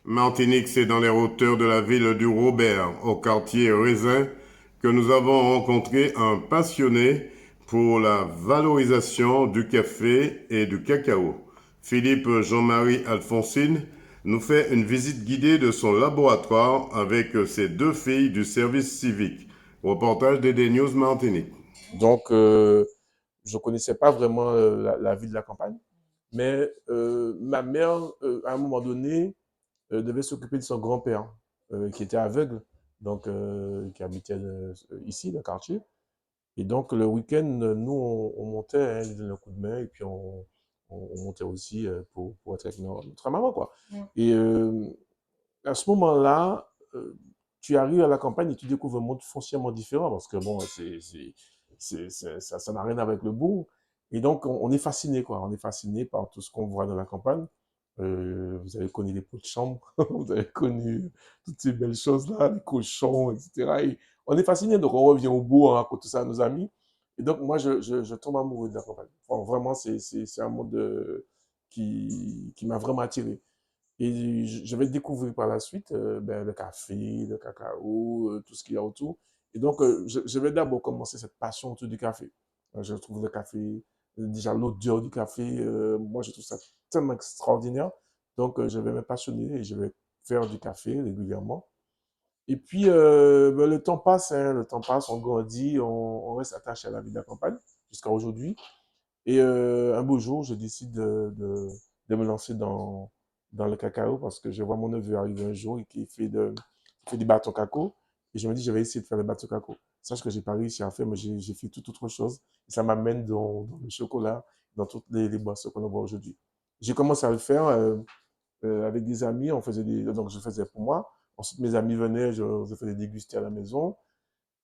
Martinique, c'est dans les hauteurs de la ville du Robert, au quartier Raisin, que nous avons rencontré un passionné pour la valorisation du café et du cacao. Philippe Jean-Marie Alphonsine nous fait une visite guidée de son laboratoire avec ses deux filles du service civique. Reportage des News Martinique. Donc, je ne connaissais pas vraiment la vie de la campagne. Mais ma mère, à un moment donné, devait s'occuper de son grand-père, qui était aveugle, donc qui habitait ici, dans le quartier. Et donc, le week-end, nous, on montait, hein, elle donnait un coup de main, et puis on montait aussi pour être avec notre maman, quoi. Et à ce moment-là, tu arrives à la campagne et tu découvres un monde foncièrement différent, parce que bon, ça n'a rien avec le bourg. Et donc, on est fasciné, quoi. On est fasciné par tout ce qu'on voit dans la campagne. Vous avez connu les pots de chambre, vous avez connu toutes ces belles choses-là, les cochons, etc. Et on est fasciné, donc on revient au bout, on raconte tout ça à nos amis. Et donc, moi, je tombe amoureux de la campagne. Enfin, vraiment, c'est un monde qui m'a vraiment attiré. Et je vais découvrir par la suite ben, le café, le cacao, tout ce qu'il y a autour. Et donc, je vais d'abord commencer cette passion autour du café. Je trouve le café, déjà l'odeur du café, moi je trouve ça tellement extraordinaire. Donc, je vais me passionner et je vais faire du café régulièrement. Et puis, ben, le temps passe, hein, le temps passe, on grandit, on reste attaché à la vie de la campagne jusqu'à aujourd'hui. Et un beau jour, je décide de me lancer dans le cacao parce que je vois mon neveu arriver un jour et qui fait des bâtons cacao. Et je me dis, je vais essayer de faire le bâton cacao. Sache que j'ai pas réussi à faire, mais j'ai fait toute autre chose. Et ça m'amène dans le chocolat, dans toutes les boissons qu'on voit aujourd'hui. J'ai commencé à le faire avec des amis. Donc, je faisais pour moi. Ensuite, mes amis venaient, je faisais déguster à la maison.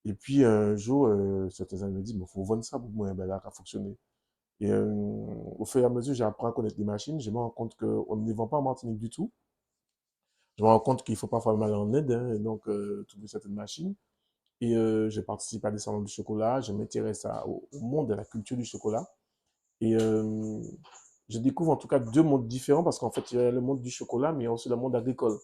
Et puis, un jour, certains amis me disent, il faut vendre ça pour moi. Ben là, ça a fonctionné. Et au fur et à mesure, j'apprends à connaître les machines. Je me rends compte qu'on ne les vend pas en Martinique du tout. Je me rends compte qu'il faut parfois mal en aide, hein, et donc trouver certaines machines. Et je participe à des salons du chocolat. Je m'intéresse au monde de la culture du chocolat. Et je découvre en tout cas deux mondes différents parce qu'en fait, il y a le monde du chocolat, mais il y a aussi le monde agricole.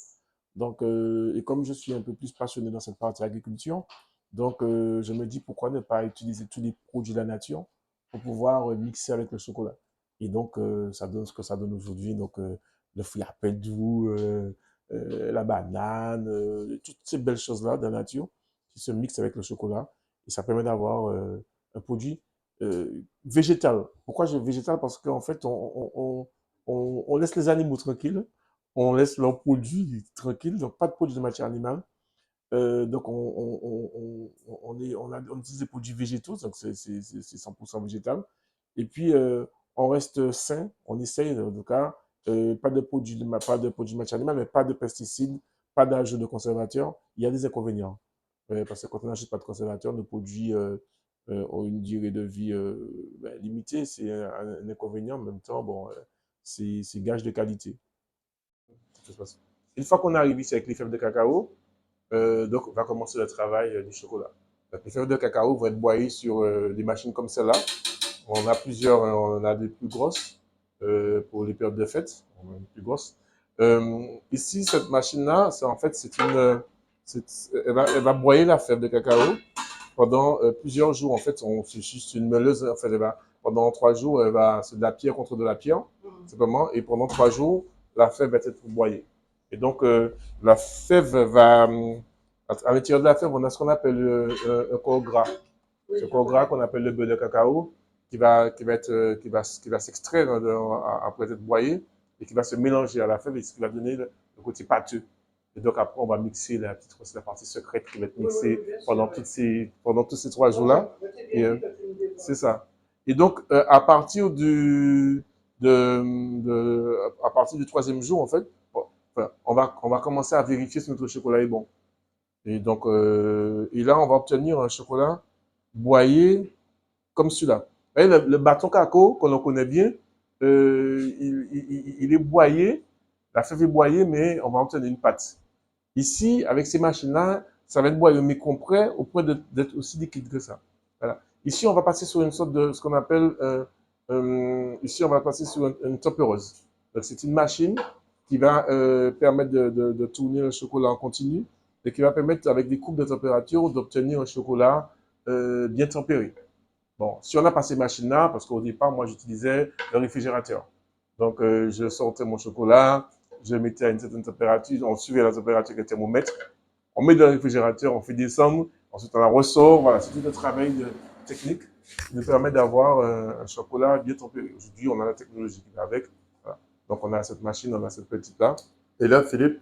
Donc, et comme je suis un peu plus passionné dans cette partie agriculture, donc je me dis pourquoi ne pas utiliser tous les produits de la nature pour pouvoir mixer avec le chocolat. Et donc, ça donne ce que ça donne aujourd'hui. Donc, le fruit à pelle doux, la banane, toutes ces belles choses-là de la nature qui se mixent avec le chocolat. Et ça permet d'avoir un produit végétal. Pourquoi je végétal? Parce qu'en fait, on laisse les animaux tranquilles, on laisse leurs produits tranquilles, donc pas de produits de matière animale. Donc on utilise des produits végétaux, donc c'est 100% végétal. Et puis on reste sain, on essaye en tout cas, pas de produits de matière animale, mais pas de pesticides, pas d'ajout de conservateurs. Il y a des inconvénients. Parce que quand on n'achète pas de conservateurs, nos produits ont une durée de vie ben, limitée. C'est un inconvénient. En même temps, bon, c'est gage de qualité. Une fois qu'on arrive ici avec les fèves de cacao, donc on va commencer le travail du chocolat. Donc, les fèves de cacao vont être broyées sur des machines comme celle-là. On a plusieurs, hein, on a des plus grosses pour les périodes de fête. On a une plus grosse. Ici, cette machine-là, c'est en fait, elle va broyer la fève de cacao pendant plusieurs jours. En fait, c'est juste une meuleuse. En fait, pendant 3 jours, c'est de la pierre contre de la pierre, simplement. Et pendant 3 jours, la fève va être broyée. Et donc, la fève à l'intérieur de la fève, on a ce qu'on appelle un corps gras. Ce corps gras qu'on appelle le beurre de cacao, qui va s'extraire après être broyé et qui va se mélanger à la fève et ce qui va donner le côté pâteux. Et donc après, on va mixer c'est la partie secrète qui va être mixée pendant tous ces 3 jours-là. Et c'est ça. Et donc, à partir du troisième jour, en fait, bon, enfin, on va commencer à vérifier si notre chocolat est bon. Et donc, et là, on va obtenir un chocolat broyé comme celui-là. Le bâton cacao, qu'on connaît bien, il est broyé, la fève est broyée, mais on va obtenir une pâte. Ici, avec ces machines-là, ça va être broyé au micro-près au point d'être aussi liquide que ça. Voilà. Ici, on va passer sur une sorte de ce qu'on appelle, ici, on va passer sur une tempéreuse. Donc, c'est une machine qui va permettre de tourner le chocolat en continu et qui va permettre, avec des courbes de température, d'obtenir un chocolat bien tempéré. Bon, si on a passé machine-là, parce qu'au départ, moi, j'utilisais le réfrigérateur. Donc, je sortais mon chocolat, je le mettais à une certaine température, on suivait la température avec le thermomètre, on met dans le réfrigérateur, on fait descendre, ensuite on la ressort. Voilà, c'est tout un travail technique qui nous permet d'avoir un chocolat bien tempéré. Aujourd'hui, on a la technologie qui va avec. Voilà. Donc, on a cette machine, on a cette petite-là. Et là, Philippe,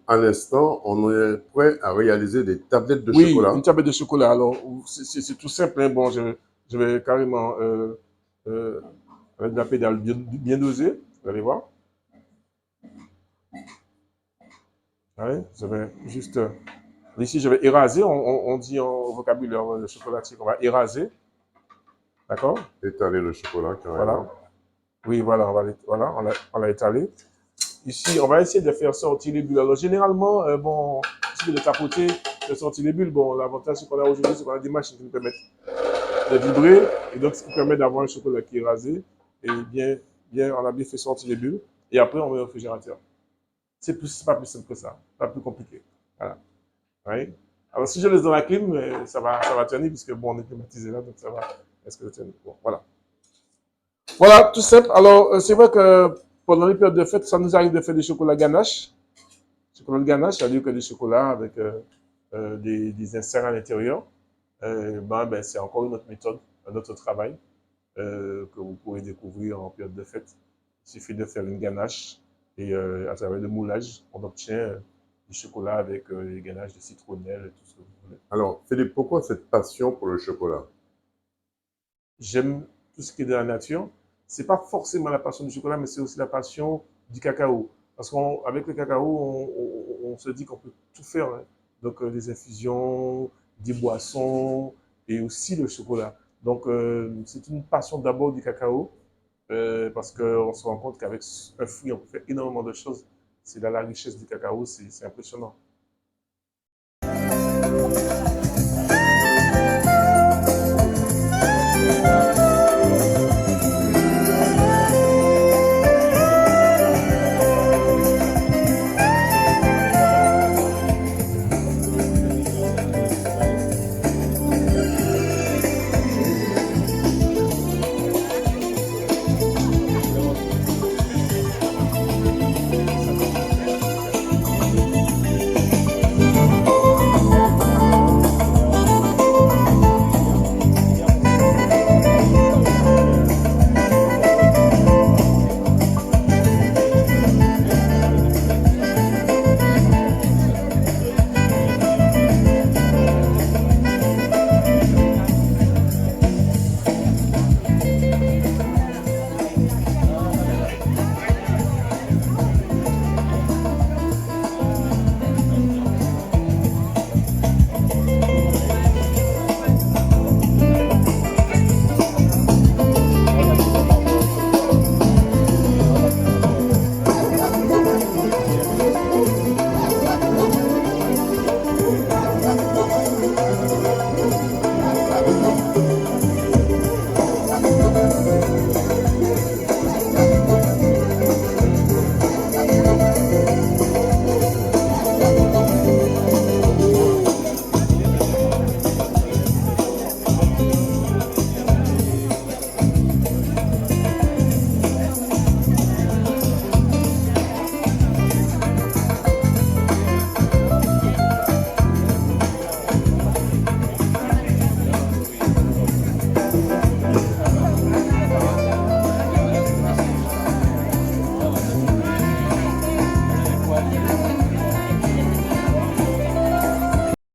à l'instant, on est prêt à réaliser des tablettes de Oui, une chocolat. tablette de chocolat. Alors, c'est tout simple, hein. Bon, je vais carrément, euh, avec de la pédale bien dosée, vous allez voir. Ouais, je vais juste, ici, je vais éraser. On dit en vocabulaire le chocolatier qu'on va éraser. D'accord? Étaler le chocolat Voilà. carrément. Oui, voilà, voilà, on l'a étalé. Ici, on va essayer de faire sortir les bulles. Alors, généralement, bon, si de tapoter, de sortir les bulles, bon, l'avantage qu'on a aujourd'hui, c'est qu'on a des machines qui nous permettent de vibrer, et donc ce qui permet d'avoir un chocolat qui est rasé, et on a bien fait sortir les bulles, et après, on met au réfrigérateur. C'est pas plus simple que ça, pas plus compliqué. Voilà. Oui. Alors, si je laisse dans la clim, ça va tenir, puisque bon, on est climatisé là, donc ça va. Est-ce que ça tient? Bon, voilà. Voilà, tout simple. Alors, c'est vrai que pendant les périodes de fête, ça nous arrive de faire des chocolats ganache. Chocolat de ganache, c'est-à-dire que des chocolats avec des inserts à l'intérieur. C'est encore une autre méthode, un autre travail que vous pourrez découvrir en période de fête. Il suffit de faire une ganache et à travers le moulage, on obtient du chocolat avec les ganaches de citronnelle et tout ce que vous voulez. Alors, Philippe, pourquoi cette passion pour le chocolat? J'aime tout ce qui est de la nature. C'est pas forcément la passion du chocolat, mais c'est aussi la passion du cacao. Parce qu'avec le cacao, on se dit qu'on peut tout faire, hein. Donc, des infusions, des boissons et aussi le chocolat. Donc, c'est une passion d'abord du cacao, parce qu'on se rend compte qu'avec un fruit, on peut faire énormément de choses. C'est là la richesse du cacao, c'est impressionnant.